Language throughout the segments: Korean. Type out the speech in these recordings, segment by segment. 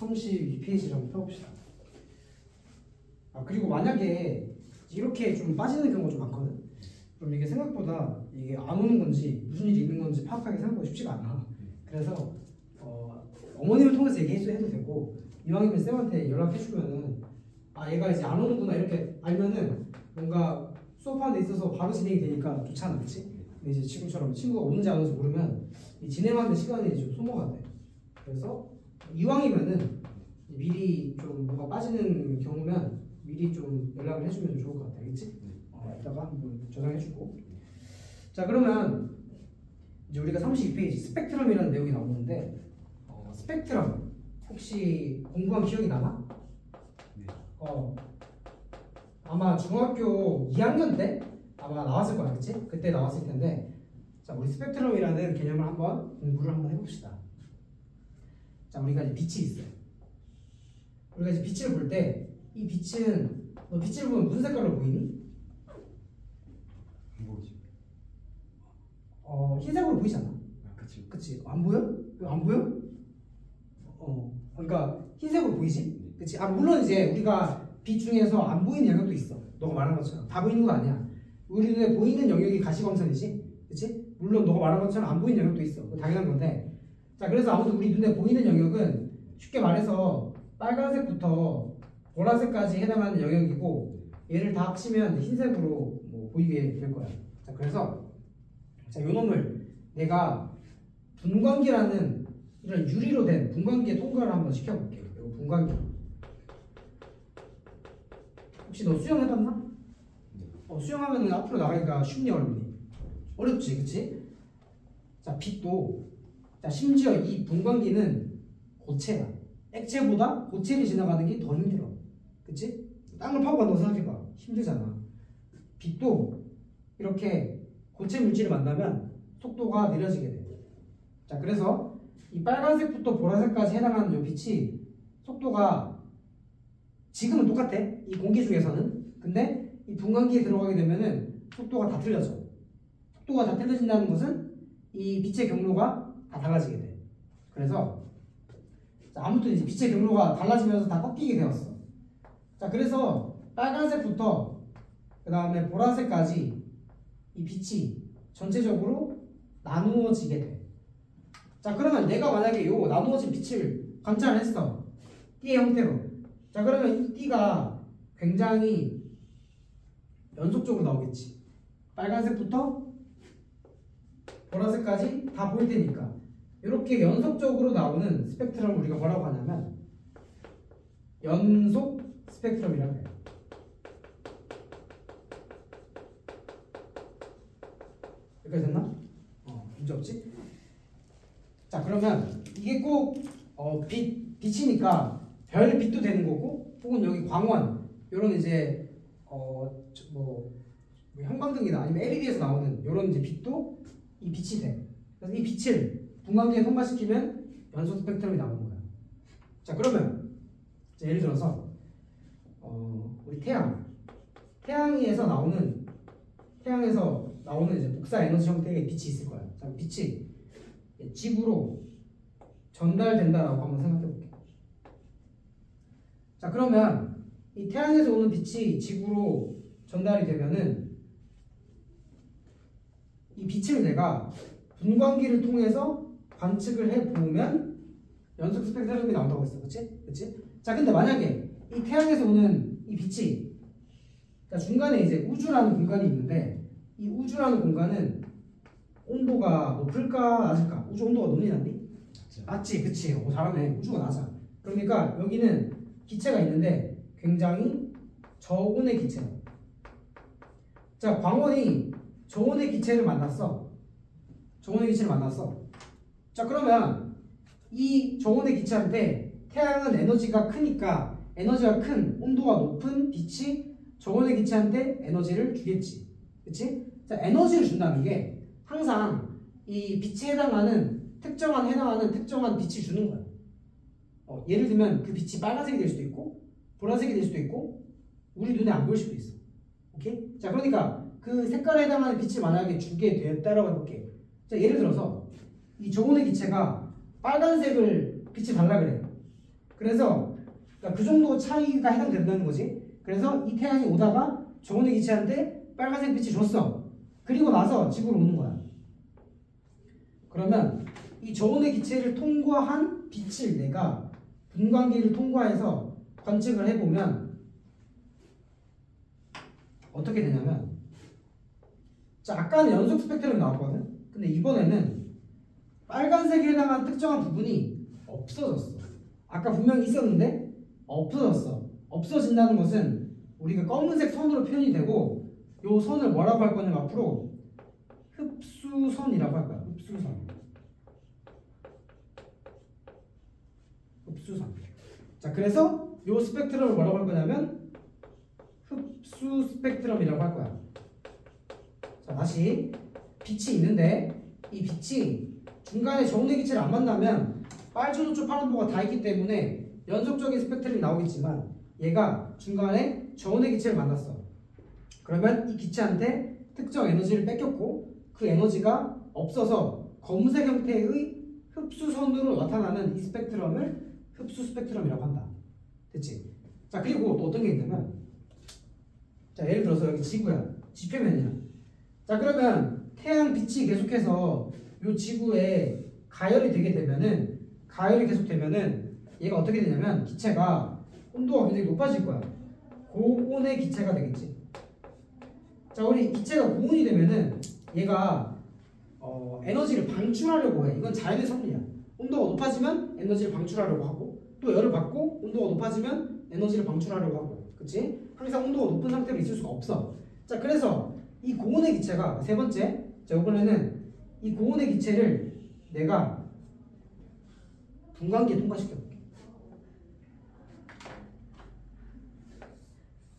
32페이지를 한번 펴봅시다. 그리고 만약에 이렇게 좀 빠지는 경우가 좀 많거든. 그럼 이게 생각보다 이게 안 오는 건지 무슨 일이 있는 건지 파악하기 생각보다 쉽지가 않아. 그래서 어머님을 통해서 얘기해도 되고 이왕이면 쌤한테 연락해주면은 얘가 이제 안 오는구나 이렇게 알면은 뭔가 수업하는 데 있어서 바로 진행이 되니까 좋잖아, 그치? 근데 이제 지금처럼 친구가 오는지 안 오는지 모르면 이 진행하는 시간이 좀 소모가 돼. 그래서 이왕이면은 미리 좀 뭔가 빠지는 경우면 미리 좀 연락을 해주면 좋을 것 같아, 알겠지? 이따가 한번 저장해주고. 자, 그러면 이제 우리가 32페이지 스펙트럼이라는 내용이 나오는데 스펙트럼 혹시 공부한 기억이 나나? 네. 아마 중학교 2학년 때 아마 나왔을 거야, 그치? 그때 나왔을 텐데, 자, 우리 스펙트럼이라는 개념을 한번 공부를 한번 해봅시다. 자, 우리가 이제 빛이 있어요. 우리가 이제 빛을 볼 때 이 빛은 너 빛을 보면 무슨 색깔로 보이니? 안 보이지. 흰색으로 보이지 않아? 그치. 그치? 안 보여? 왜 안 보여? 그러니까 흰색으로 보이지? 그치? 물론 이제 우리가 빛 중에서 안 보이는 영역도 있어. 너가 말한 것처럼 다 보이는 건 아니야. 우리 눈에 보이는 영역이 가시광선이지, 그치? 물론 너가 말한 것처럼 안 보이는 영역도 있어. 당연한 건데. 자, 그래서 아무튼 우리 눈에 보이는 영역은 쉽게 말해서 빨간색부터 보라색까지 해당하는 영역이고, 얘를 다 합치면 흰색으로 뭐 보이게 될 거야. 자, 그래서 자, 요 놈을 내가 분광기라는 이런 유리로 된 분광기에 통과를 한번 시켜볼게. 이거 분광기. 혹시 너 수영 해봤나? 수영하면 앞으로 나가기가 쉽니 어렵니? 어렵지, 그치? 자, 빛도, 자, 심지어 이 분광기는 고체다. 액체보다 고체를 지나가는 게 더 힘들어. 그치? 땅을 파고 간다고 생각해봐. 힘들잖아. 빛도 이렇게 고체 물질을 만나면 속도가 느려지게 돼. 자, 그래서 이 빨간색부터 보라색까지 해당하는 이 빛이 속도가 지금은 똑같아. 이 공기 중에서는. 근데 이 분광기에 들어가게 되면은 속도가 다 틀려져. 속도가 다 틀려진다는 것은 이 빛의 경로가 다 달라지게 돼. 그래서 자, 아무튼 이제 빛의 경로가 달라지면서 다 꺾이게 되었어. 자, 그래서 빨간색부터 그 다음에 보라색까지 이 빛이 전체적으로 나누어지게 돼. 자, 그러면 내가 만약에 요 나누어진 빛을 관찰했어. 띠의 형태로. 자, 그러면 이 띠가 굉장히 연속적으로 나오겠지. 빨간색부터 보라색까지 다 보일 테니까. 이렇게 연속적으로 나오는 스펙트럼을 우리가 뭐라고 하냐면 연속 스펙트럼이라고 해요. 여기까지 됐나? 문제 없지? 자, 그러면 이게 꼭 빛이니까 별 빛도 되는 거고, 혹은 여기 광원 이런 이제 뭐 형광등이나 아니면 LED에서 나오는 이런 이제 빛도 이 빛이 돼. 그래서 이 빛을 분광기에 통과시키면 연속 스펙트럼이 나오는 거야. 자, 그러면 예를 들어서 우리 태양에서 나오는 이제 복사 에너지 형태의 빛이 있을 거야. 자, 빛이 지구로 전달된다라고 한번 생각해 볼게. 자, 그러면 이 태양에서 오는 빛이 지구로 전달이 되면은 이 빛을 내가 분광기를 통해서 관측을 해보면 연속 스펙트럼이 나온다고 했어. 그치? 자, 근데 만약에 이 태양에서 오는 이 빛이, 그러니까 중간에 이제 우주라는 공간이 있는데, 이 우주라는 공간은 온도가 높을까 낮을까? 우주 온도가 높니 낮니? 낮지, 그치? 잘하네. 우주가 낮아. 그러니까 여기는 기체가 있는데 굉장히 저온의 기체. 자, 광원이 저온의 기체를 만났어. 자, 그러면 이 저온의 기체한테 태양은 에너지가 크니까 에너지가 큰 온도가 높은 빛이 저온의 기체한테 에너지를 주겠지. 그치? 자, 에너지를 준다는 게 항상 이 빛에 해당하는 특정한 빛이 주는 거야. 예를 들면 그 빛이 빨간색이 될 수도 있고 보라색이 될 수도 있고 우리 눈에 안 보일 수도 있어. 오케이? 자, 그러니까 그 색깔에 해당하는 빛을 만약에 주게 되었다라고 해볼게. 자, 예를 들어서 이 저온의 기체가 빨간색을 빛이 달라 그래. 그래서 그러니까 그 정도 차이가 해당된다는 거지. 그래서 이 태양이 오다가 저온의 기체한테 빨간색 빛이 줬어. 그리고 나서 지구로 오는 거야. 그러면 이 저온의 기체를 통과한 빛을 내가 분광기를 통과해서 관측을 해보면 어떻게 되냐면, 자, 아까는 연속 스펙트럼이 나왔거든. 근데 이번에는 빨간색에 해당한 특정한 부분이 없어졌어. 아까 분명히 있었는데 없어졌어. 없어진다는 것은 우리가 검은색 선으로 표현이 되고, 요 선을 뭐라고 할 거냐면 앞으로 흡수선이라고 할 거야. 흡수선. 자, 그래서 요 스펙트럼을 뭐라고 할 거냐면 흡수 스펙트럼이라고 할 거야. 자, 다시 빛이 있는데 이 빛이 중간에 저온의 기체를 안 만나면 빨주노초 파란보가 다 있기 때문에 연속적인 스펙트럼이 나오겠지만, 얘가 중간에 저온의 기체를 만났어. 그러면 이 기체한테 특정 에너지를 뺏겼고, 그 에너지가 없어서 검은색 형태의 흡수선으로 나타나는 이 스펙트럼을 흡수 스펙트럼이라고 한다. 됐지? 자, 그리고 또 어떤 게 있냐면, 자, 예를 들어서 여기 지구야. 지표면이야. 자, 그러면 태양 빛이 계속해서 이 지구에 가열이 계속 되면은 얘가 어떻게 되냐면, 기체가 온도가 굉장히 높아질 거야. 고온의 기체가 되겠지. 자, 우리 기체가 고온이 되면은 얘가 에너지를 방출하려고 해. 이건 자연의 섭리야. 온도가 높아지면 에너지를 방출하려고 하고, 또 열을 받고 온도가 높아지면 에너지를 방출하려고 하고, 그치? 항상 온도가 높은 상태로 있을 수가 없어. 자, 그래서 이 고온의 기체가 세 번째, 자, 이번에는 이 고온의 기체를 내가 분광기에 통과시켜 볼게.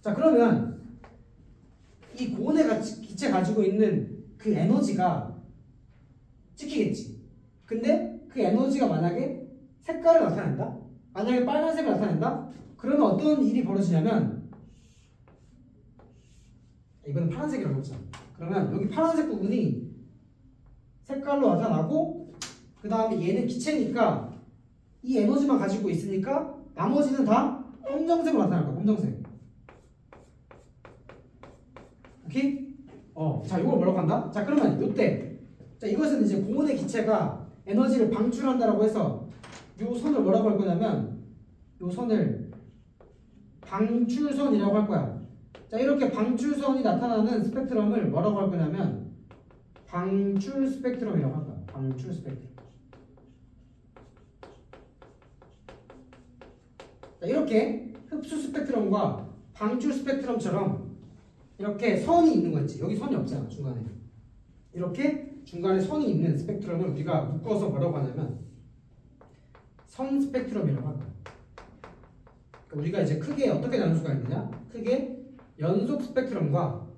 자, 그러면 이 고온의 기체 가지고 있는 그 에너지가 찍히겠지. 근데 그 에너지가 만약에 색깔을 나타낸다? 만약에 빨간색을 나타낸다? 그러면 어떤 일이 벌어지냐면, 이거는 파란색이라고 했잖아. 그러면 여기 파란색 부분이 색깔로 나타나고, 그 다음에 얘는 기체니까 이 에너지만 가지고 있으니까 나머지는 다 검정색으로 나타날 거야. 검정색. 오케이? 자, 이걸 뭐라고 한다? 자, 그러면 요때, 자, 이것은 이제 고온의 기체가 에너지를 방출한다라고 해서 요 선을 뭐라고 할 거냐면, 요 선을 방출선이라고 할 거야. 자, 이렇게 방출선이 나타나는 스펙트럼을 뭐라고 할 거냐면 방출 스펙트럼이라고 할 거야. 방출 스펙트럼. 자, 이렇게 흡수 스펙트럼과 방출 스펙트럼처럼 이렇게 선이 있는 거 있지. 여기 선이 없잖아, 중간에. 이렇게 중간에 선이 있는 스펙트럼을 우리가 묶어서 뭐라고 하냐면 선 스펙트럼이라고 할 거야. 그러니까 우리가 이제 크게 어떻게 나눌 수가 있느냐? 크게 연속 스펙트럼과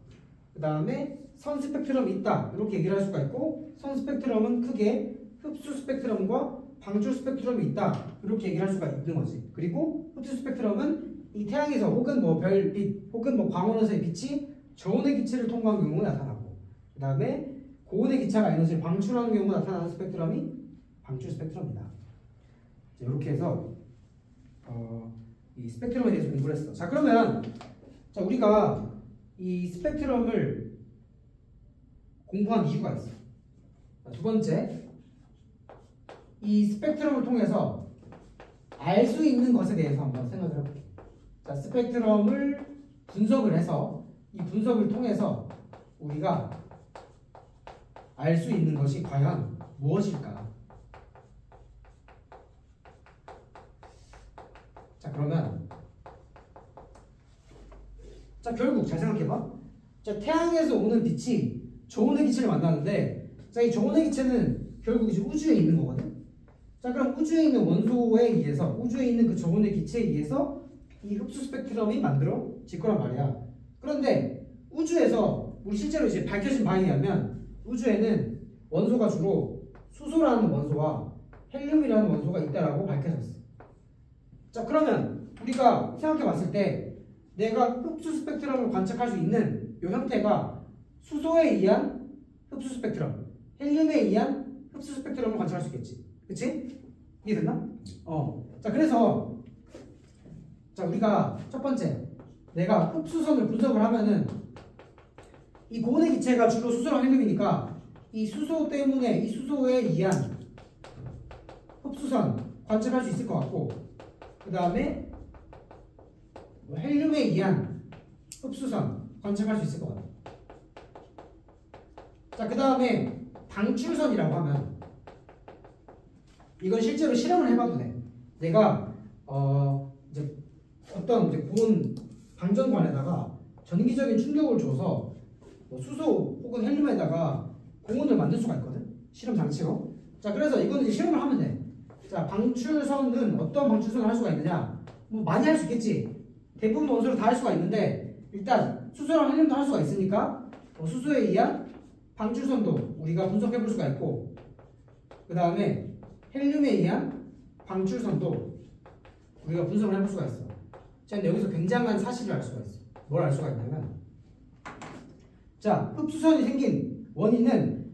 그 다음에 선 스펙트럼이 있다, 이렇게 얘기를 할 수가 있고, 선 스펙트럼은 크게 흡수 스펙트럼과 방출 스펙트럼이 있다, 이렇게 얘기를 할 수가 있는 거지. 그리고 흡수 스펙트럼은 이 태양에서 혹은 뭐 별빛 혹은 뭐 광원에서의 빛이 저온의 기체를 통과한 경우에 나타나고, 그 다음에 고온의 기체가 에너지를 방출하는 경우에 나타나는 스펙트럼이 방출 스펙트럼이다. 이렇게 해서 이 스펙트럼에 대해서 공부를 했어. 자, 그러면 자, 우리가 이 스펙트럼을 공부한 이유가 있어. 자, 두 번째, 이 스펙트럼을 통해서 알 수 있는 것에 대해서 한번 생각을 해볼게. 자, 스펙트럼을 분석을 해서 이 분석을 통해서 우리가 알 수 있는 것이 과연 무엇일까? 자, 그러면 자, 결국 잘 생각해봐. 자, 태양에서 오는 빛이 저온의 기체를 만나는데, 자, 이 저온의 기체는 결국 이제 우주에 있는 거거든. 자, 그럼 우주에 있는 원소에 의해서, 우주에 있는 그 저온의 기체에 의해서 이 흡수 스펙트럼이 만들어질 거란 말이야. 그런데 우주에서 우리 실제로 이제 밝혀진 바에 의하면 우주에는 원소가 주로 수소라는 원소와 헬륨이라는 원소가 있다라고 밝혀졌어. 자, 그러면 우리가 생각해 봤을 때 내가 흡수 스펙트럼을 관측할 수 있는 이 형태가 수소에 의한 흡수 스펙트럼, 헬륨에 의한 흡수 스펙트럼을 관측할 수 있겠지. 그치? 이해됐나? 자, 그래서 자, 우리가 첫 번째 내가 흡수선을 분석을 하면은 이 고온의 기체가 주로 수소랑 헬륨이니까 이 수소 때문에 이 수소에 의한 흡수선 관측할 수 있을 것 같고, 그 다음에 헬륨에 의한 흡수선 관측할 수 있을 것 같아요. 자, 그 다음에 방출선이라고 하면 이건 실제로 실험을 해봐도 돼. 내가 이제 어떤 이제 고온 방전관에다가 전기적인 충격을 줘서 뭐 수소 혹은 헬륨에다가 고온을 만들 수가 있거든. 실험 장치로. 자, 그래서 이거는 이제 실험을 하면 돼. 자, 방출선은 어떤 방출선을 할 수가 있느냐? 뭐 많이 할 수 있겠지. 대부분 원소를 다 할 수가 있는데 일단 수소랑 헬륨도 할 수가 있으니까 수소에 의한 방출선도 우리가 분석해 볼 수가 있고, 그 다음에 헬륨에 의한 방출선도 우리가 분석을 해볼 수가 있어. 자, 근데 여기서 굉장한 사실을 알 수가 있어. 뭘 알 수가 있냐면, 자, 흡수선이 생긴 원인은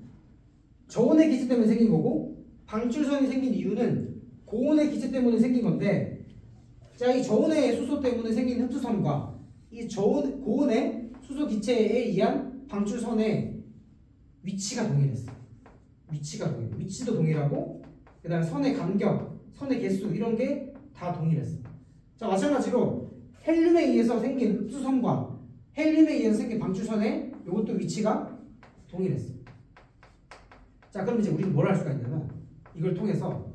저온의 기체 때문에 생긴 거고, 방출선이 생긴 이유는 고온의 기체 때문에 생긴 건데, 자, 이 저온의 수소 때문에 생긴 흡수선과 이 고온의 수소 기체에 의한 방출선의 위치가 동일했어. 위치가 동일해. 위치도 동일하고, 그 다음에 선의 간격, 선의 개수 이런 게 다 동일했어. 자, 마찬가지로 헬륨에 의해서 생긴 흡수선과 헬륨에 의해서 생긴 방출선의 이것도 위치가 동일했어. 자, 그럼 이제 우리는 뭘 할 수가 있냐면 이걸 통해서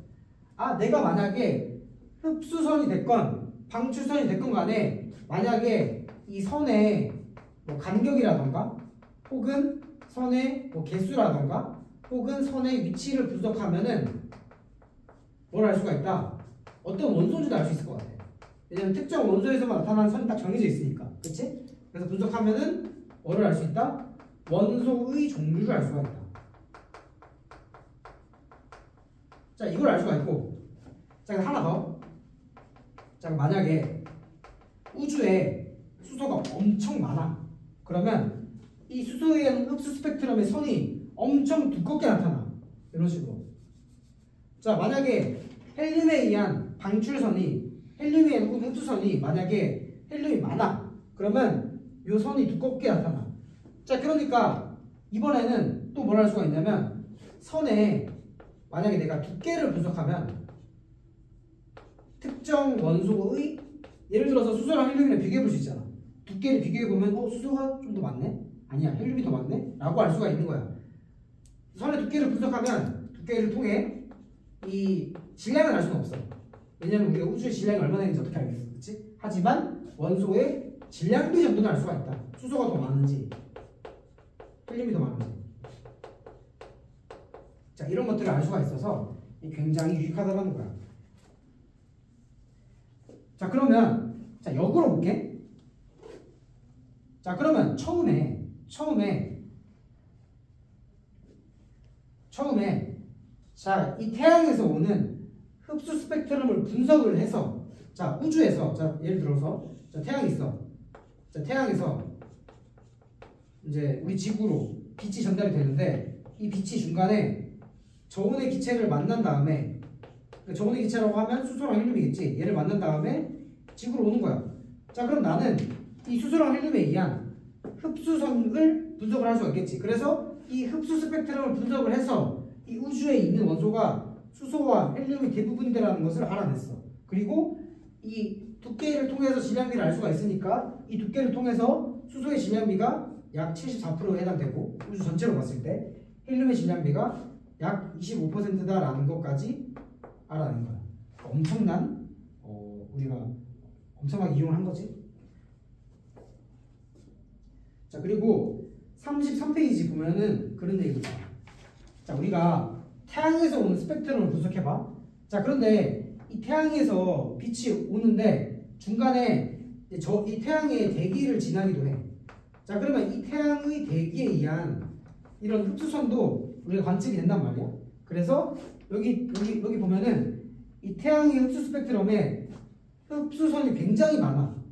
내가 만약에 흡수선이 됐건 방출선이 됐건 간에 만약에 이 선의 뭐 간격이라던가 혹은 선의 뭐 개수라던가 혹은 선의 위치를 분석하면은 뭘 알 수가 있다. 어떤 원소인지도 알 수 있을 것 같아. 왜냐면 특정 원소에서만 나타나는 선이 딱 정해져 있으니까. 그치? 그래서 분석하면은 뭐를 알 수 있다? 원소의 종류를 알 수가 있다. 자, 이걸 알 수가 있고, 자, 하나 더. 자, 만약에 우주에 수소가 엄청 많아. 그러면 이 수소에 의한 흡수 스펙트럼의 선이 엄청 두껍게 나타나. 이런 식으로. 자, 만약에 헬륨에 의한 방출선이, 헬륨에 의한 흡수선이 만약에 헬륨이 많아. 그러면 이 선이 두껍게 나타나. 자, 그러니까 이번에는 또 뭘 할 수가 있냐면 선에 만약에 내가 두께를 분석하면 특정 원소의, 예를 들어서 수소랑 헬륨이랑 비교해 볼 수 있잖아. 두께를 비교해 보면 수소가 좀 더 많네? 아니야, 헬륨이 더 많네? 라고 알 수가 있는 거야. 선의 두께를 분석하면 두께를 통해 이 질량을 알 수는 없어. 왜냐면 우리가 우주의 질량이 얼마나 있는지 어떻게 알겠어, 그치? 하지만 원소의 질량비 정도는 알 수가 있다. 수소가 더 많은지 헬륨이 더 많은지. 자, 이런 것들을 알 수가 있어서 굉장히 유익하다는 거야. 자, 그러면 자, 역으로 볼게. 자, 그러면 처음에 자, 이 태양에서 오는 흡수 스펙트럼을 분석을 해서, 자, 우주에서, 자, 예를 들어서 자, 태양이 있어. 자, 태양에서 이제 우리 지구로 빛이 전달이 되는데 이 빛이 중간에 저온의 기체를 만난 다음에, 저온의 기체라고 하면 수소랑 헬륨이겠지. 얘를 만난 다음에 지구로 오는 거야. 자, 그럼 나는 이 수소랑 헬륨에 의한 흡수선을 분석을 할 수가 있겠지. 그래서 이 흡수 스펙트럼을 분석을 해서 이 우주에 있는 원소가 수소와 헬륨이 대부분이라는 것을 알아냈어. 그리고 이 두께를 통해서 질량비를 알 수가 있으니까 이 두께를 통해서 수소의 질량비가 약 74%에 해당되고, 우주 전체로 봤을 때 헬륨의 질량비가 약 25%다라는 것까지 알아낸 거야. 엄청난 우리가 엄청나게 이용한 거지. 자, 그리고 33페이지 보면은 그런 얘기도 있어. 자, 우리가 태양에서 오는 스펙트럼을 분석해봐. 자, 그런데 이 태양에서 빛이 오는데 중간에 이 태양의 대기를 지나기도 해. 자, 그러면 이 태양의 대기에 의한 이런 흡수선도 우리가 관측이 된단 말이야. 그래서 여기 보면은 이 태양의 흡수 스펙트럼에 흡수선이 굉장히 많아.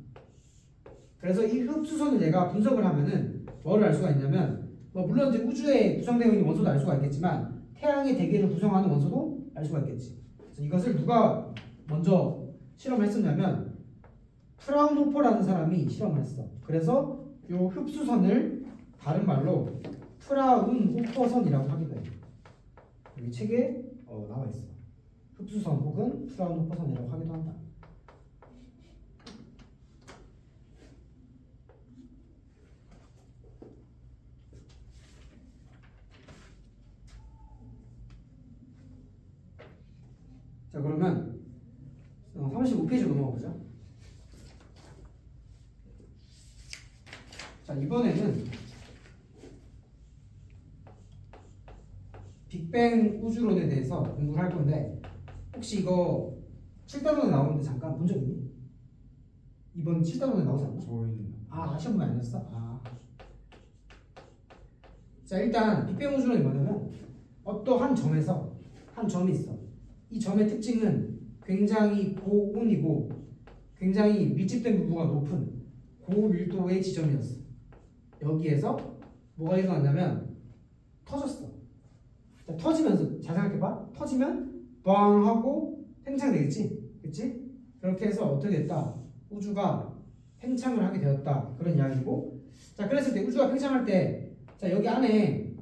그래서 이 흡수선을 내가 분석을 하면은 뭐를 알 수가 있냐면, 물론 이제 우주에 구성되어 있는 원소도 알 수가 있겠지만 태양의 대기를 구성하는 원소도 알 수가 있겠지. 그래서 이것을 누가 먼저 실험을 했었냐면 프라운호퍼라는 사람이 실험을 했어. 그래서 요 흡수선을 다른 말로 프라운호퍼선이라고 하기도 해. 여기 책에 나와 있어. 흡수선 혹은 프라운호퍼선이라고 하기도 한다. 자, 그러면 35페이지 넘어가 보자. 자, 이번에는 빅뱅 우주론에 대해서 공부를 할 건데, 혹시 이거 7단원에 나오는데 잠깐 본 적 있니? 이번 7단원에 나오지 않나? 저희는 시험 문제 아니었어? 자, 일단 빅뱅 우주론이 뭐냐면 어떠한 점에서 한 점이 있어. 이 점의 특징은 굉장히 고온이고 굉장히 밀집된 부부가 높은 고밀도의 지점이었어. 여기에서 뭐가 일어났냐면 터졌어. 자, 터지면서 잘 생각해봐. 터지면 빵 하고 팽창되겠지? 그치? 그렇게 해서 어떻게 됐다? 우주가 팽창을 하게 되었다. 그런 이야기고, 자, 그랬을 때 우주가 팽창할 때, 자, 여기 안에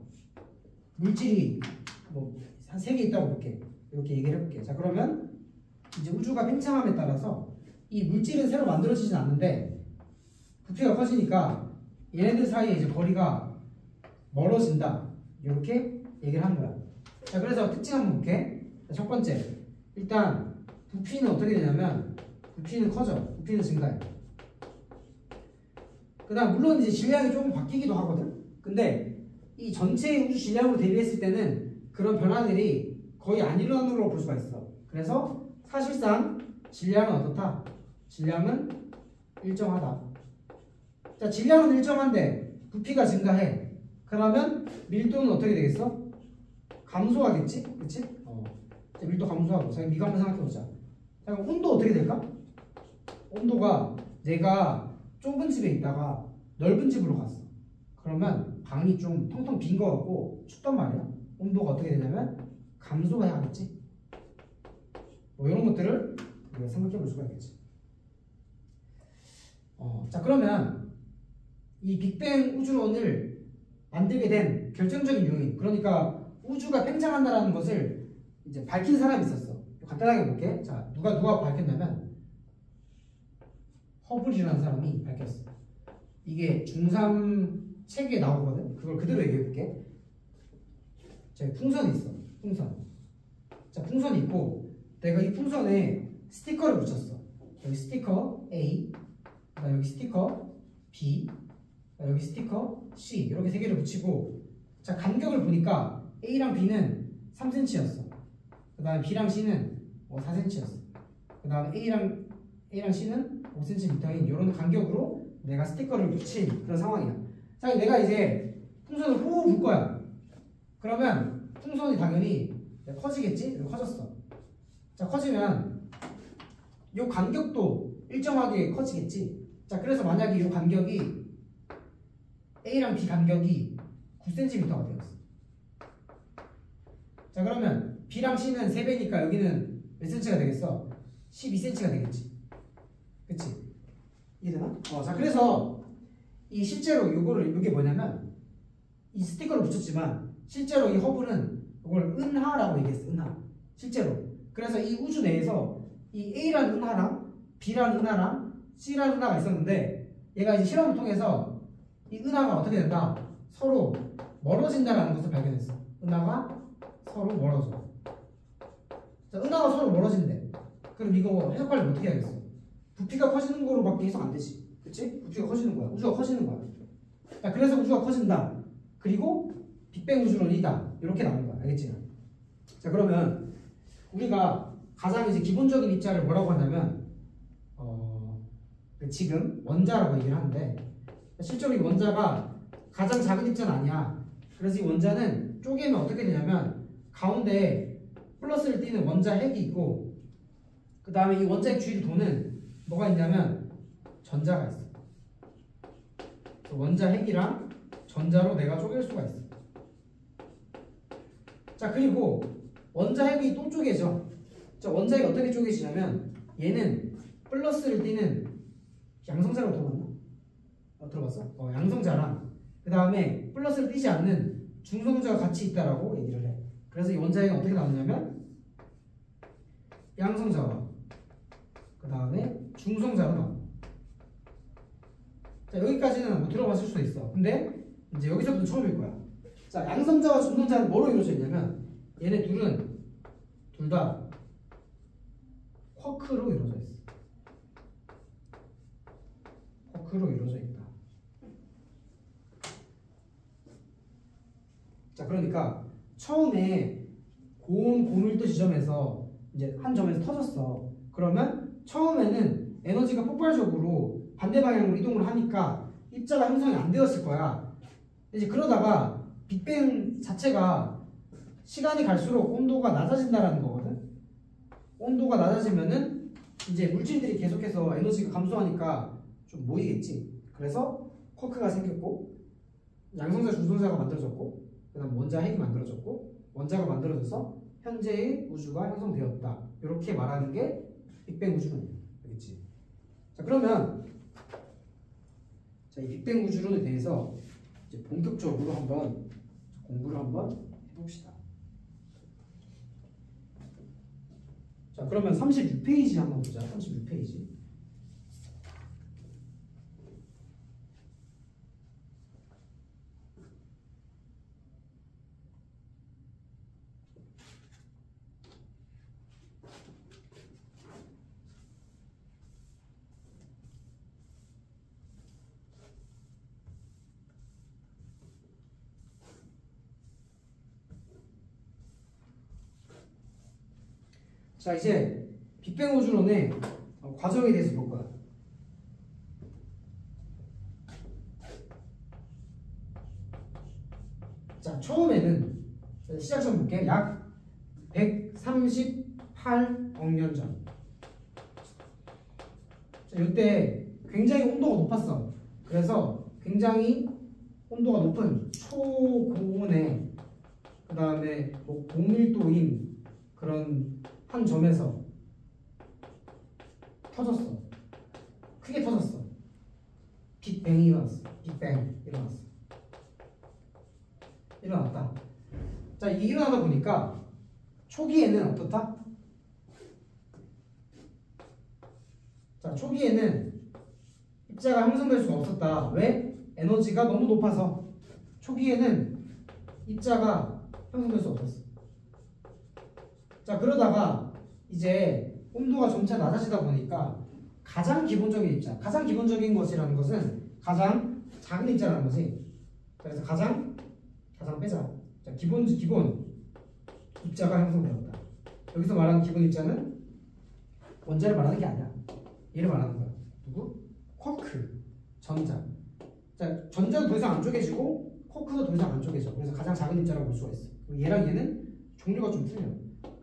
물질이 뭐 한 3개 있다고 볼게. 이렇게 얘기를 해볼게. 자, 그러면 이제 우주가 팽창함에 따라서 이 물질은 새로 만들어지진 않는데 부피가 커지니까 얘네들 사이에 이제 거리가 멀어진다. 이렇게 얘기를 하는 거야. 자, 그래서 특징 한번 볼게. 자, 첫 번째, 일단 부피는 어떻게 되냐면 부피는 커져. 부피는 증가해. 그 다음 물론 이제 질량이 조금 바뀌기도 하거든. 근데 이 전체 우주 질량으로 대비했을 때는 그런 변화들이 거의 안 일어나는 걸로 볼 수가 있어. 그래서 사실상 질량은 어떻다? 질량은 일정하다. 자, 질량은 일정한데 부피가 증가해. 그러면 밀도는 어떻게 되겠어? 감소하겠지? 그치? 자, 밀도 감소하고. 자, 이거 한번 생각해보자. 자, 그럼 온도 어떻게 될까? 온도가 내가 좁은 집에 있다가 넓은 집으로 갔어. 그러면 방이 좀 텅텅 빈 거 같고 춥단 말이야. 온도가 어떻게 되냐면 감소해야겠지. 뭐 이런 것들을 우리가 생각해 볼 수가 있겠지. 자, 그러면 이 빅뱅 우주론을 만들게 된 결정적인 요인, 그러니까 우주가 팽창한다라는 것을 이제 밝힌 사람이 있었어. 간단하게 볼게. 자, 누가 밝혔냐면 허블이라는 사람이 밝혔어. 이게 중3 책에 나오거든. 그걸 그대로 얘기해 볼게. 자, 풍선이 있어. 풍선. 자, 풍선이 있고 내가 이 풍선에 스티커를 붙였어. 여기 스티커 A, 그다음 여기 스티커 B, 여기 스티커 C, 이렇게 3개를 붙이고, 자, 간격을 보니까 A랑 B는 3cm였어. 그 다음에 B랑 C는 4cm였어. 그 다음에 A랑 C는 5cm인 이런 간격으로 내가 스티커를 붙인 그런 상황이야. 자, 내가 이제 풍선을 호흡 불 거야. 그러면 풍선이 당연히 커지겠지? 이렇게 커졌어. 자, 커지면 이 간격도 일정하게 커지겠지? 자, 그래서 만약에 이 간격이 A랑 B 간격이 9cm가 되었어. 자, 그러면 B랑 C는 3배니까 여기는 몇 cm가 되겠어? 12cm가 되겠지. 그치? 이해되나? 자, 그래서 이 실제로 이게 뭐냐면 이 스티커를 붙였지만 실제로 이 허블은 이걸 은하라고 얘기했어. 은하. 실제로. 그래서 이 우주 내에서 이 A라는 은하랑 B라는 은하랑 C라는 은하가 있었는데 얘가 이제 실험을 통해서 이 은하가 어떻게 된다? 서로 멀어진다라는 것을 발견했어. 은하가 서로 멀어져. 자, 은하가 서로 멀어진대. 그럼 이거 해석하려면 어떻게 하겠어? 부피가 커지는 거로밖에 해석 안 되지. 그치? 부피가 커지는 거야. 우주가 커지는 거야. 자, 그래서 우주가 커진다. 그리고 빅뱅 우주론이다. 이렇게 나오는 거야. 알겠지? 자, 그러면 우리가 가장 이제 기본적인 입자를 뭐라고 하냐면 지금 원자라고 얘기를 하는데, 실제로 이 원자가 가장 작은 입자는 아니야. 그래서 이 원자는 쪼개면 어떻게 되냐면 가운데 플러스를 띄는 원자 핵이 있고, 그 다음에 이 원자 핵 주위를 도는 뭐가 있냐면 전자가 있어. 원자 핵이랑 전자로 내가 쪼갤 수가 있어. 자, 그리고 원자 핵이 또 쪼개져. 자, 원자 핵이 어떻게 쪼개지냐면 얘는 플러스를 띄는 양성자라고 들어봤나? 들어봤어? 양성자랑 그 다음에 플러스를 띄지 않는 중성자가 같이 있다라고 얘기를 해. 그래서 이 원자에는 어떻게 나오냐면 양성자와 그 다음에 중성자로 나와. 자, 여기까지는 뭐 들어봤을 수도 있어. 근데 이제 여기서부터 처음일 거야. 자, 양성자와 중성자는 뭐로 이루어져 있냐면 얘네 둘은 둘 다 쿼크로 이루어져 있어. 쿼크로 이루어져 있다. 자, 그러니까 처음에 고밀도 지점에서 이제 한 점에서 터졌어. 그러면 처음에는 에너지가 폭발적으로 반대 방향으로 이동을 하니까 입자가 형성이 안 되었을 거야. 이제 그러다가 빅뱅 자체가 시간이 갈수록 온도가 낮아진다라는 거거든. 온도가 낮아지면은 이제 물질들이 계속해서 에너지가 감소하니까 좀 모이겠지. 그래서 쿼크가 생겼고 양성자, 중성자가 만들어졌고 그다음 원자 핵이 만들어졌고 원자가 만들어져서 현재의 우주가 형성되었다. 이렇게 말하는 게 빅뱅 우주론이야. 알겠지? 자, 그러면 이 빅뱅 우주론에 대해서 이제 본격적으로 한번 공부를 한번 해봅시다. 자, 그러면 36페이지 한번 보자. 36페이지. 자, 이제 빅뱅 우주론의 과정에 대해서 볼 거야. 자, 처음에는 시작점 볼게. 약 138억 년 전. 자, 이때 굉장히 온도가 높았어. 그래서 굉장히 온도가 높은 초고온의 그 다음에 뭐 고밀도인 그런 한 점에서 터졌어. 크게 터졌어. 빅뱅이 일어났어. 빅뱅 일어났어. 일어났다. 자, 이 일어나다 보니까 초기에는 어떻다? 자, 초기에는 입자가 형성될 수가 없었다. 왜? 에너지가 너무 높아서. 초기에는 입자가 형성될 수 없었어. 자, 그러다가 이제 온도가 점차 낮아지다 보니까 가장 기본적인 입자, 가장 기본적인 것이라는 것은 가장 작은 입자라는 거지. 그래서 가장 빼자. 자, 기본 입자가 형성되었다. 여기서 말하는 기본 입자는 원자를 말하는 게 아니야. 얘를 말하는 거야. 누구? 쿼크, 전자. 자, 전자도 더 이상 안 쪼개지고 쿼크도 더 이상 안 쪼개져. 그래서 가장 작은 입자라고 볼 수가 있어. 얘랑 얘는 종류가 좀 틀려.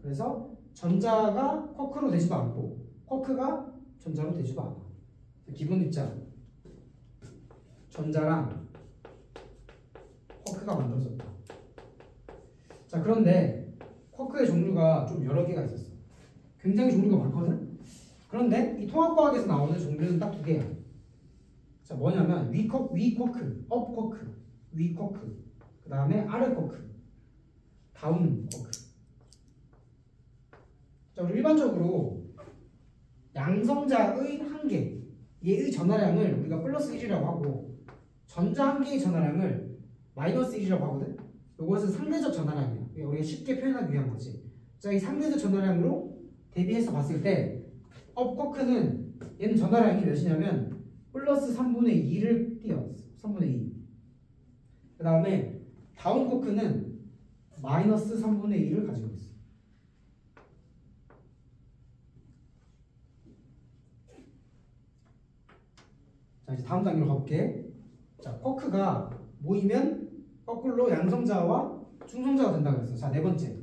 그래서 전자가 쿼크로 되지도 않고 쿼크가 전자로 되지도 않아. 기본 입자 전자랑 쿼크가 만들어졌다. 자, 그런데 쿼크의 종류가 좀 여러 개가 있었어. 굉장히 종류가 많거든. 그런데 이 통합과학에서 나오는 종류는 딱 두 개야. 자, 뭐냐면 위 쿼크, 업 쿼크, 위 쿼크, 그 다음에 아래 쿼크, 다운 쿼크. 자, 우리 일반적으로 양성자의 한 개, 얘의 전하량을 우리가 플러스 1이라고 하고 전자 한 개의 전하량을 마이너스 1이라고 하거든. 이것은 상대적 전하량이야. 우리가 쉽게 표현하기 위한 거지. 자, 이 상대적 전하량으로 대비해서 봤을 때 업 쿼크는 얘는 전하량이 몇이냐면 플러스 3분의 2를 띄어. 3분의 2. 그 다음에 다운 쿼크는 마이너스 3분의 2를 가지고 있어. 자, 이제 다음 단계로 가볼게. 자, 쿼크가 모이면 거꾸로 양성자와 중성자가 된다고 그랬어. 자, 네 번째.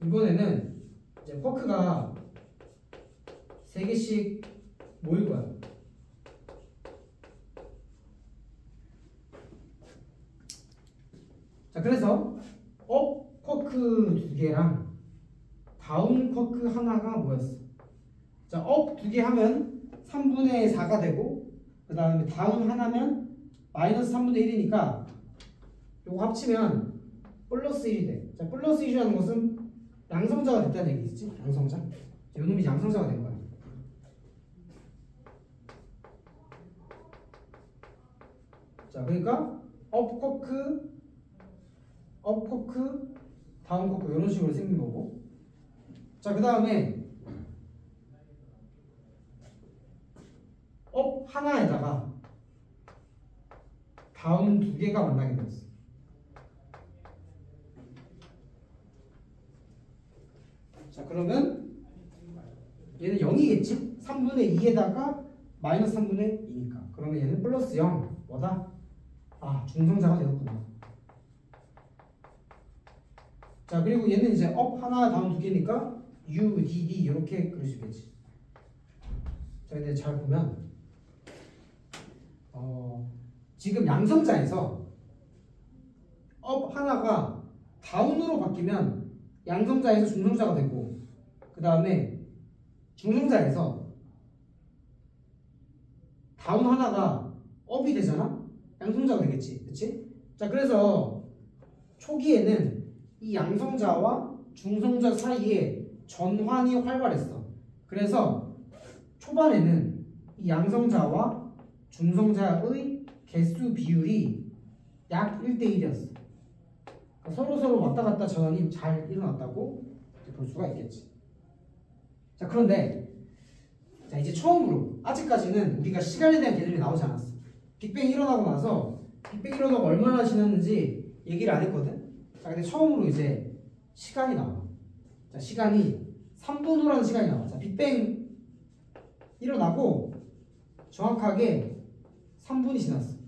이번에는 이제 쿼크가 3개씩 모일 거야. 자, 그래서 업 쿼크 2개랑 다운 쿼크 하나가 뭐였어? 자, 업 2개 하면 3분의 4가 되고 그 다음에 다운 하나면 마이너스 3분의 1이니까 요거 합치면 플러스 1이 돼. 자, 플러스 1이라는 것은 양성자가 됐다는 얘기지. 양성자. 요 놈이 양성자가 된 거야. 자, 그러니까 업 커크, 다운 커크 이런 식으로 생긴 거고. 자, 그 다음에 업 하나에다가 다운 두 개가 만나게 되었어. 자, 그러면 얘는 0이겠지? 3분의 2에다가 마이너스 3분의 2니까. 그러면 얘는 플러스 0. 뭐다? 아, 중성자가 되었구나. 자, 그리고 얘는 이제 업 하나, 다운 두 개니까 U, D, D 이렇게 그릴 수 있겠지. 자, 근데 잘 보면 지금 양성자에서 업 하나가 다운으로 바뀌면 양성자에서 중성자가 되고, 그 다음에 중성자에서 다운 하나가 업이 되잖아? 양성자가 되겠지. 그치? 자, 그래서 초기에는 이 양성자와 중성자 사이에 전환이 활발했어. 그래서 초반에는 이 양성자와 중성자의 개수 비율이 약 1대1이었어. 그러니까 서로 왔다 갔다 전환이 잘 일어났다고 볼 수가 있겠지. 자, 그런데 자, 이제 처음으로 아직까지는 우리가 시간에 대한 개념이 나오지 않았어. 빅뱅이 일어나고 나서 빅뱅이 일어나고 얼마나 지났는지 얘기를 안 했거든. 자, 근데 처음으로 이제 시간이 나와. 자, 시간이 3분 후라는 시간이 나와. 자, 빅뱅 일어나고 정확하게 3분이 지났어.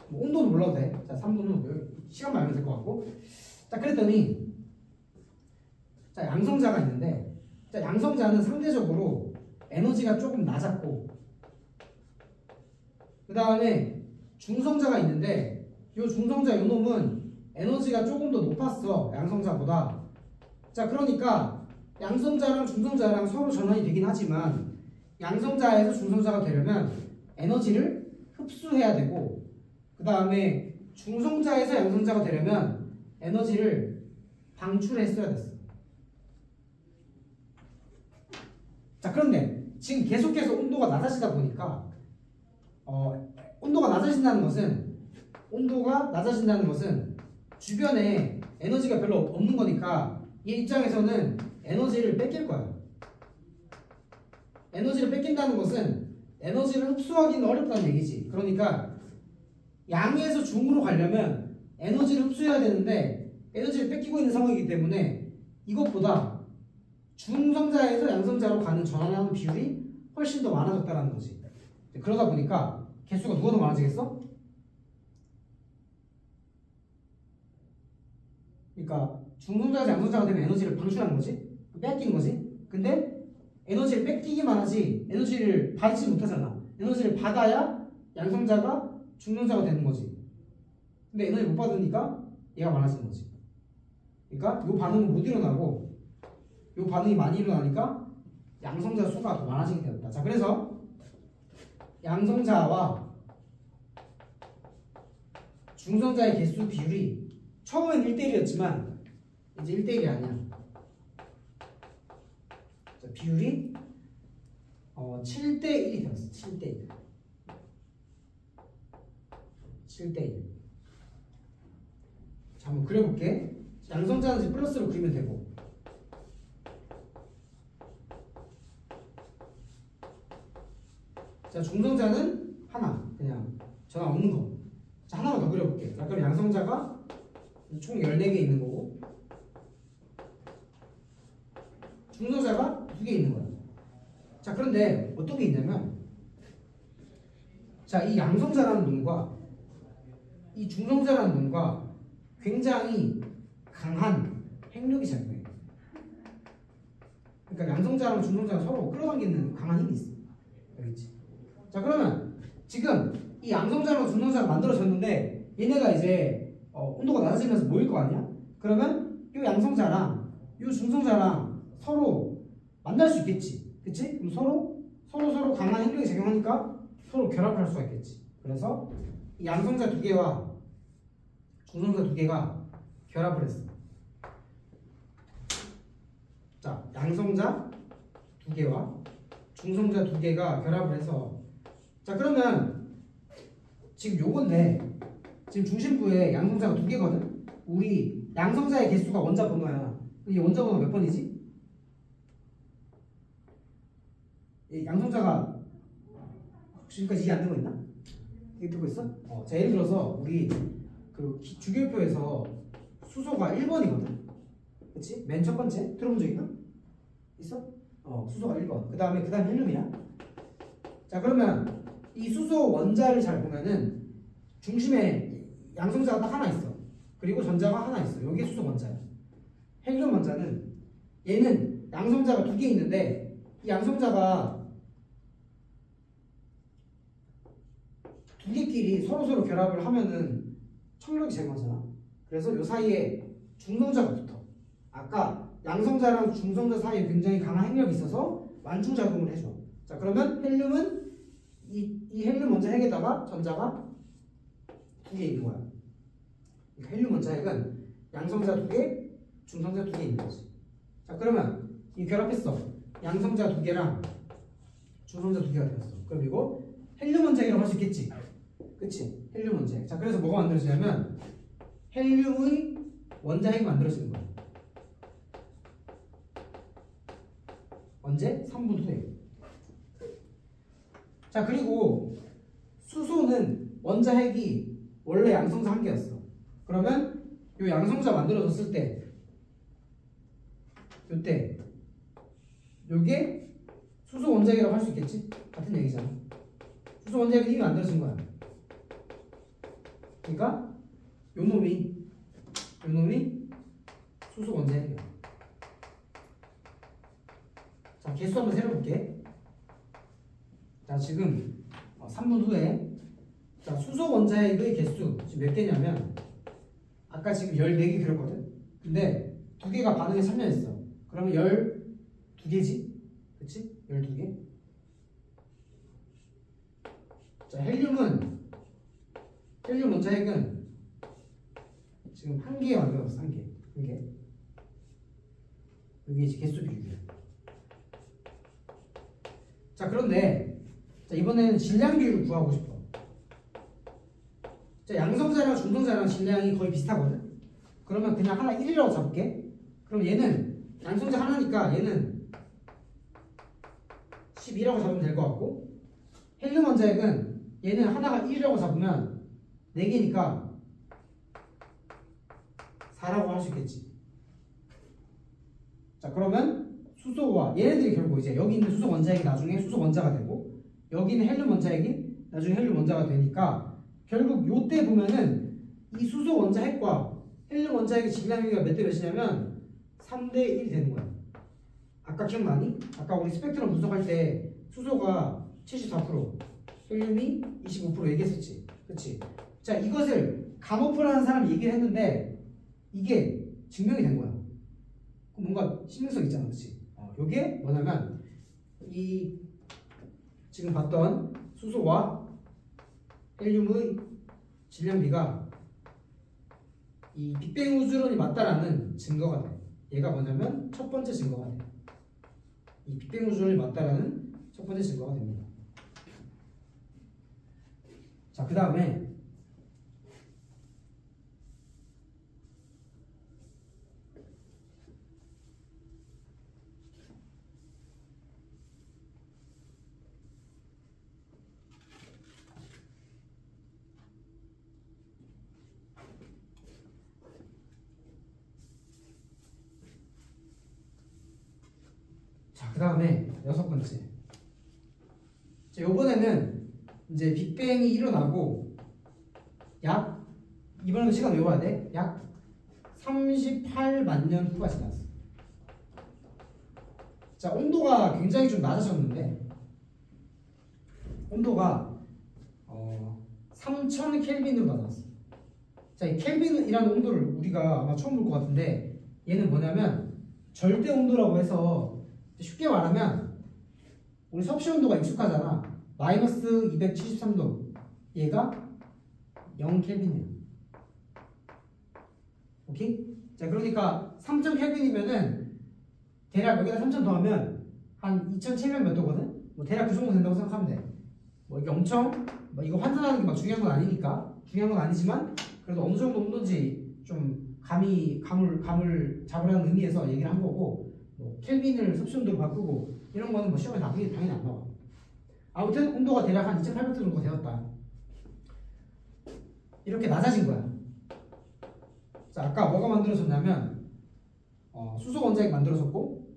뭐 온도는 몰라도 돼. 자, 3분은 시간만 알면 될 것 같고. 자, 그랬더니 자, 양성자가 있는데, 자, 양성자는 상대적으로 에너지가 조금 낮았고, 그 다음에 중성자가 있는데, 요 중성자 요 놈은 에너지가 조금 더 높았어. 양성자보다. 자, 그러니까 양성자랑 중성자랑 서로 전환이 되긴 하지만 양성자에서 중성자가 되려면 에너지를 흡수해야 되고, 그 다음에 중성자에서 양성자가 되려면 에너지를 방출했어야 됐어. 자, 그런데 지금 계속해서 온도가 낮아지다 보니까 온도가 낮아진다는 것은 주변에 에너지가 별로 없는 거니까 얘 입장에서는 에너지를 뺏길 거야. 에너지를 뺏긴다는 것은 에너지를 흡수하기는 어렵다는 얘기지. 그러니까 양에서 중으로 가려면 에너지를 흡수해야 되는데 에너지를 뺏기고 있는 상황이기 때문에 이것보다 중성자에서 양성자로 가는 전환하는 비율이 훨씬 더 많아졌다는 거지. 그러다 보니까 개수가 누가 더 많아지겠어? 그러니까 중성자에서 양성자가 되면 에너지를 방출하는 거지. 뺏기는 거지. 근데 에너지를 뺏기기만 하지 에너지를 받지 못하잖아. 에너지를 받아야 양성자가 중성자가 되는 거지. 근데 에너지 못 받으니까 얘가 많아지는 거지. 그러니까 이 반응은 못 일어나고 이 반응이 많이 일어나니까 양성자 수가 더 많아지게 되었다. 자, 그래서 양성자와 중성자의 개수 비율이 처음엔 1대1이었지만 이제 1대1이 아니야. 자, 비율이 7대1이 되었어. 7대1. 7대1. 자, 한번 그려볼게. 양성자는 이제 플러스로 그리면 되고, 자, 중성자는 하나, 그냥 전화 없는 거. 자, 하나만 더 그려볼게. 자, 그럼 양성자가 총 14개 있는 거고, 중성자가 2개 있는 거야. 자, 그런데 어떤 게 있냐면, 자, 이 양성자라는 놈과 이 중성자라는 놈과 굉장히 강한 핵력이 작용해. 그러니까 양성자랑 중성자가 서로 끌어당기는 강한 힘이 있어. 알겠지? 자, 그러면 지금 이 양성자랑 중성자가 만들어졌는데 얘네가 이제 온도가 낮아지면서 모일 거 아니야? 그러면 이 양성자랑 이 중성자랑 서로 만날 수 있겠지. 그치? 그럼 서로 강한 행력이 작용하니까 서로 결합할 수가 있겠지. 그래서 이 양성자 두 개와 중성자 두 개가 결합을 했어. 자, 양성자 두 개와 중성자 두 개가 결합을 해서 자, 그러면 지금 요건데 지금 중심부에 양성자가 두 개거든? 우리 양성자의 개수가 원자 번호야. 이 원자 번호 몇 번이지? 이 양성자가 지금까지 이해 안 되고 있나? 이게 듣고 있어? 자, 예를 들어서 우리 그 주기율표에서 수소가 1번이거든? 그치? 맨 첫 번째 들어본 적 있나? 있어? 수소가 1번. 그 다음에 헬륨이야. 자, 그러면 이 수소 원자를 잘 보면은 중심에 양성자가 딱 하나 있어. 그리고 전자가 하나 있어. 여기에 수소 원자야. 헬륨 원자는 얘는 양성자가 두 개 있는데 이 양성자가 두 개끼리 서로 결합을 하면은 청력이 제거하잖아. 그래서 요 사이에 중성자가 붙어. 아까 양성자랑 중성자 사이에 굉장히 강한 핵력이 있어서 완충작용을 해줘. 자, 그러면 헬륨은 이 헬륨 원자핵에다가 전자가 두 개 있는 거야. 그러니까 헬륨 원자핵은 양성자 두 개, 중성자 두 개 있는 거지. 자, 그러면 이 결합했어. 양성자 두 개랑 중성자 두 개가 되었어. 그럼 이거 헬륨 원자핵이라고 할 수 있겠지? 그치? 헬륨 원자핵. 자, 그래서 뭐가 만들어지냐면 헬륨의 원자핵이 만들어지는 거야. 언제? 3분 후에. 자, 그리고 수소는 원자핵이 원래 양성자 한 개였어. 그러면 이 양성자 만들어졌을 때 요때 요게 수소 원자핵이라고 할 수 있겠지? 같은 얘기잖아. 수소 원자핵이 이미 만들어진 거야. 그러니까 요 놈이 수소 원자핵이야. 자, 개수 한번 세려볼게. 자, 지금 3분 후에 자, 수소 원자핵의 개수 지금 몇 개냐면 아까 지금 14개 그렸거든. 근데 두 개가 반응에 참여했어. 그러면 12개지? 그치? 12개. 자, 헬륨 원자핵은 지금 한 개 만들었어. 한 개. 여기 이제 개수 비율이야. 자, 그런데 자, 이번에는 질량 비율을 구하고 싶어. 자, 양성자랑 중성자랑 질량이 거의 비슷하거든. 그러면 그냥 하나 1이라고 잡을게. 그럼 얘는 양성자 하나니까 얘는 12라고 잡으면 될 것 같고, 헬륨 원자핵은 얘는 하나가 1이라고 잡으면 4개니까 4라고 할 수 있겠지. 자, 그러면 수소와 얘네들이 결국 이제 여기 있는 수소 원자핵이 나중에 수소 원자가 되고 여기 있는 헬륨 원자핵이 나중에 헬륨 원자가 되니까 결국 요때 보면은 이 수소 원자핵과 헬륨 원자핵의 질량비가 몇 대 몇이냐면 3대 1이 되는 거야. 아까 기억나니? 아까 우리 스펙트럼 분석할 때 수소가 74%, 헬륨이 25% 얘기했었지. 그치? 자, 이것을 감오프라는 사람이 얘기를 했는데 이게 증명이 된 거야. 그럼 뭔가 신빙성 있잖아. 그치? 요게 뭐냐면 이 지금 봤던 수소와 헬륨의 질량비가 이 빅뱅 우주론이 맞다라는 증거가 돼. 얘가 뭐냐면 첫 번째 증거가 돼. 이 빅뱅 우주론이 맞다라는 첫 번째 증거가 됩니다. 자, 그 다음에 그 다음에 6번째. 자, 요번에는 이제 빅뱅이 일어나고 약 이번에는 시간 외워야 돼. 약 38만 년 후가 지났어. 자, 온도가 굉장히 좀 낮아졌는데 온도가 3000 켈빈으로 낮았어. 자, 이 켈빈이라는 온도를 우리가 아마 처음 볼 것 같은데 얘는 뭐냐면 절대 온도라고 해서 쉽게 말하면 우리 섭씨 온도가 익숙하잖아. 마이너스 273도. 얘가 0켈빈이야. 오케이? 자, 그러니까 3000 켈빈이면은 대략 여기다 3000 더하면 한 2700 몇 도거든? 뭐 대략 그 정도 된다고 생각하면 돼. 뭐 이게 엄청 뭐 이거 환산하는 게 막 중요한 건 아니니까. 중요한 건 아니지만 그래도 어느 정도 온도인지 좀 감을 잡으라는 의미에서 얘기를 한 거고, 뭐 켈빈을 섭씨 온도로 바꾸고 이런 거는 뭐 시험에 당연히 안 나와. 아무튼 온도가 대략 한 2800도 정도 되었다. 이렇게 낮아진 거야. 자, 아까 뭐가 만들어졌냐면 수소 원자핵 만들어졌고,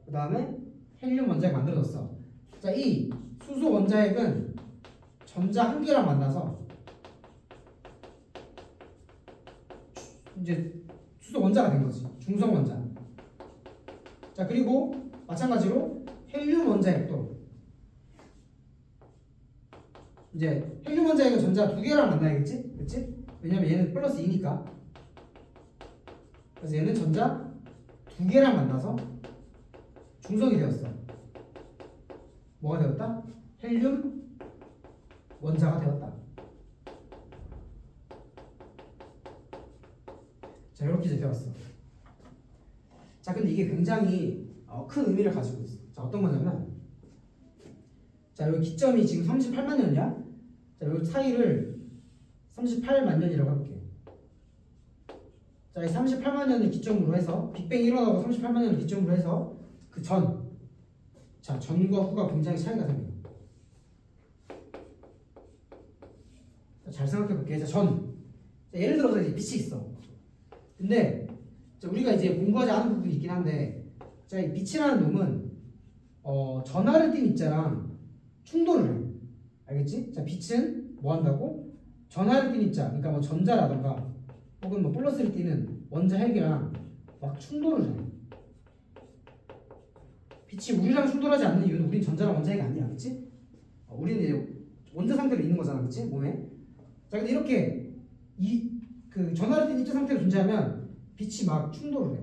그 다음에 헬륨 원자핵 만들어졌어. 자, 이 수소 원자핵은 전자 한 개랑 만나서 이제 수소 원자가 된 거지. 중성 원자. 자, 그리고 마찬가지로 헬륨 원자핵도 이제 헬륨 원자핵은 전자 두 개랑 만나야겠지? 그치? 왜냐면 얘는 플러스 2니까. 그래서 얘는 전자 두 개랑 만나서 중성이 되었어. 뭐가 되었다? 헬륨 원자가 되었다. 자, 이렇게 이제 되었어. 자, 근데 이게 굉장히 큰 의미를 가지고 있어. 자, 어떤 거냐면, 자, 여기 기점이 지금 38만 년이야. 자, 여기 사이를 38만 년이라고 해볼게. 자, 이 38만 년을 기점으로 해서 빅뱅이 일어나고 38만 년을 기점으로 해서 그 전, 자, 전과 후가 굉장히 차이가 생겨. 자, 잘 생각해 볼게. 자, 전. 자, 예를 들어서 이제 빛이 있어. 근데 자, 우리가 이제 공부하지 않은 부분이 있긴 한데, 자, 이 빛이라는 놈은 전하를 띤 입자랑 충돌을 해. 알겠지? 자, 빛은 뭐 한다고? 전하를 띤 입자, 그러니까 뭐 전자라던가 혹은 뭐 플러스를 띠는 원자 핵이랑 막 충돌을 해. 빛이 우리랑 충돌하지 않는 이유는 우린 전자랑 원자 핵이 아니야, 그렇지? 우리는 이제 원자 상태로 있는 거잖아, 그렇지? 몸에. 자, 근데 이렇게 그 전하를 띤 입자 상태로 존재하면 빛이 막 충돌을 해.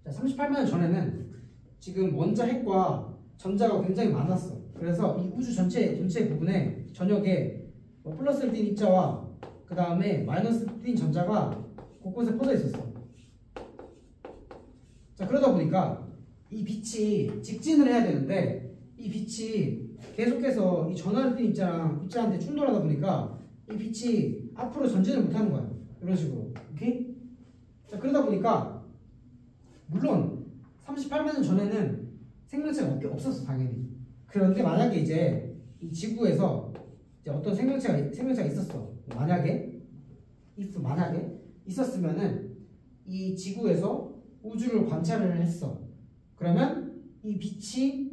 자, 38만 년 전에는 지금 원자 핵과 전자가 굉장히 많았어. 그래서 이 우주 전체 부분에 전역에 뭐 플러스를 띤 입자와 그 다음에 마이너스 띤 전자가 곳곳에 퍼져 있었어. 자, 그러다 보니까 이 빛이 직진을 해야 되는데 이 빛이 계속해서 이 전하를 띤 입자한테 충돌하다 보니까 이 빛이 앞으로 전진을 못하는 거야. 이런 식으로. 오케이? 자, 그러다 보니까 물론 38만 년 전에는 생명체가 없었어, 당연히. 그런데 만약에 이제 이 지구에서 이제 어떤 생명체가 있었어. 만약에 있었으면은 이 지구에서 우주를 관찰을 했어. 그러면 이 빛이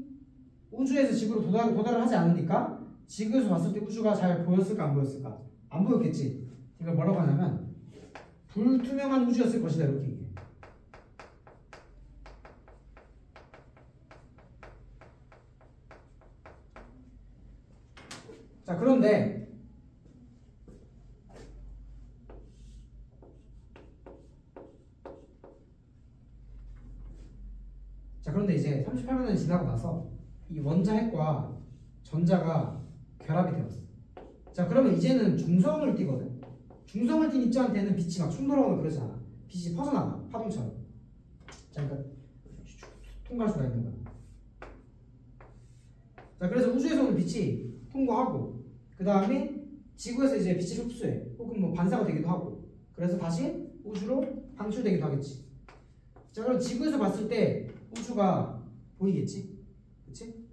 우주에서 지구로 도달을 하지 않으니까 지구에서 봤을 때 우주가 잘 보였을까 안 보였을까? 안 보였겠지. 이걸 뭐라고 하냐면 불투명한 우주였을 것이다, 이렇게 얘기해. 자, 그런데 이제 38만 년이 지나고 나서 이 원자핵과 전자가 결합이 되었어. 자, 그러면 이제는 중성을 띠거든. 중성을 띤 입자한테는 빛이 막 충돌하거나 그러지 않아. 빛이 퍼져나가, 파동처럼. 자, 그러니까 통과할 수가 있는 거야. 자, 그래서 우주에서 오는 빛이 통과하고, 그 다음에 지구에서 이제 빛을 흡수해. 혹은 뭐 반사가 되기도 하고. 그래서 다시 우주로 방출되기도 하겠지. 자, 그럼 지구에서 봤을 때 우주가 보이겠지? 그치?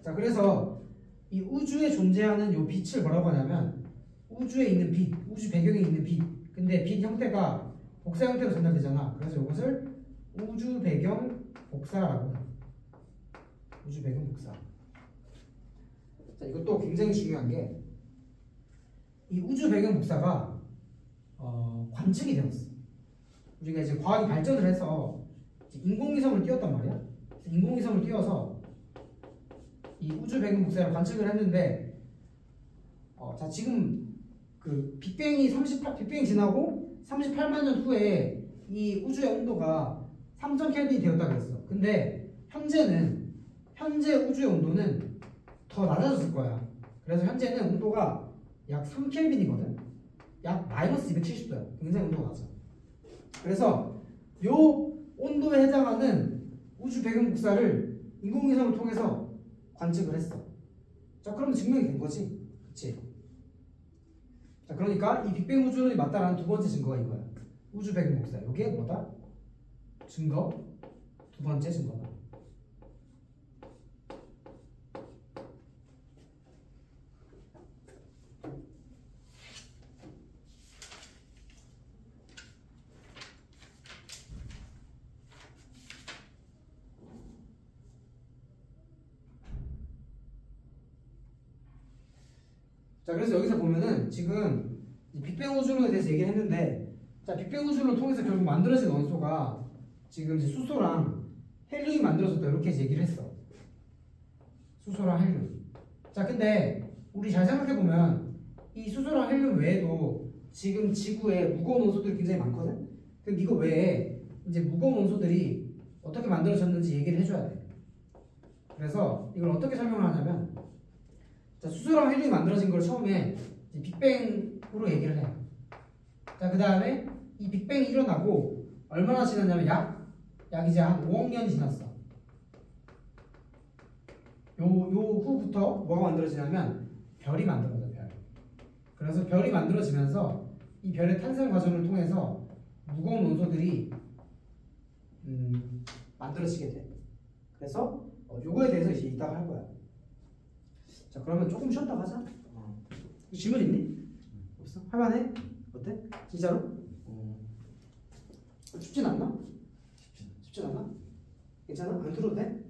자, 그래서 이 우주에 존재하는 요 빛을 뭐라고 하냐면 우주에 있는 빛, 우주 배경에 있는 빛. 근데 빛 형태가 복사 형태로 전달되잖아. 그래서 이것을 우주 배경 복사라고 해. 우주 배경 복사. 자, 이것도 굉장히 중요한 게 이 우주 배경 복사가 관측이 되었어. 우리가 이제 과학이 발전을 해서 인공위성을 띄웠단 말이야. 인공위성을 띄워서 이 우주 배경 복사를 관측을 했는데, 자, 지금 그 빅뱅이 지나고 38만 년 후에 이 우주의 온도가 3000 켈빈이 되었다고 했어. 근데 현재 우주의 온도는 더 낮아졌을 거야. 그래서 현재는 온도가 약 3켈빈이거든. 약 마이너스 270도야. 굉장히 온도가 낮아. 그래서 요 온도에 해당하는 우주 배경 복사를 인공위성을 통해서 관측을 했어. 자, 그럼 증명이 된 거지. 그치? 자, 그러니까 이 빅뱅 우주론이 맞다라는 두 번째 증거가 이거야. 우주 배경 복사. 이게 뭐다? 증거. 두 번째 증거다. 자, 그래서 여기서 보면은 지금 이 빅뱅 우주론에 대해서 얘기를 했는데, 자, 빅뱅 우주론을 통해서 결국 만들어진 원소가 지금 이제 수소랑 헬륨이 만들어졌다 이렇게 얘기를 했어. 수소랑 헬륨. 자, 근데 우리 잘 생각해 보면 이 수소랑 헬륨 외에도 지금 지구에 무거운 원소들이 굉장히 많거든. 근데 이거 외에 이제 무거운 원소들이 어떻게 만들어졌는지 얘기를 해줘야 돼. 그래서 이걸 어떻게 설명을 하냐면, 자, 수소랑 헬륨이 만들어진 걸 처음에 이제 빅뱅으로 얘기를 해. 자, 그 다음에 이 빅뱅이 일어나고 얼마나 지났냐면 약 이제 한 5억 년이 지났어. 요 후부터 뭐가 만들어지냐면 별이 만들어져, 별. 그래서 별이 만들어지면서 이 별의 탄생 과정을 통해서 무거운 원소들이 만들어지게 돼. 그래서 요거에 대해서 이제 이따가 할 거야. 자, 그러면 조금 쉬었다 가자. 질문 있니? 없어? 할만해? 어때? 진짜로? 쉽진 않나? 쉽진 않나? 괜찮아? 안 들어도 돼?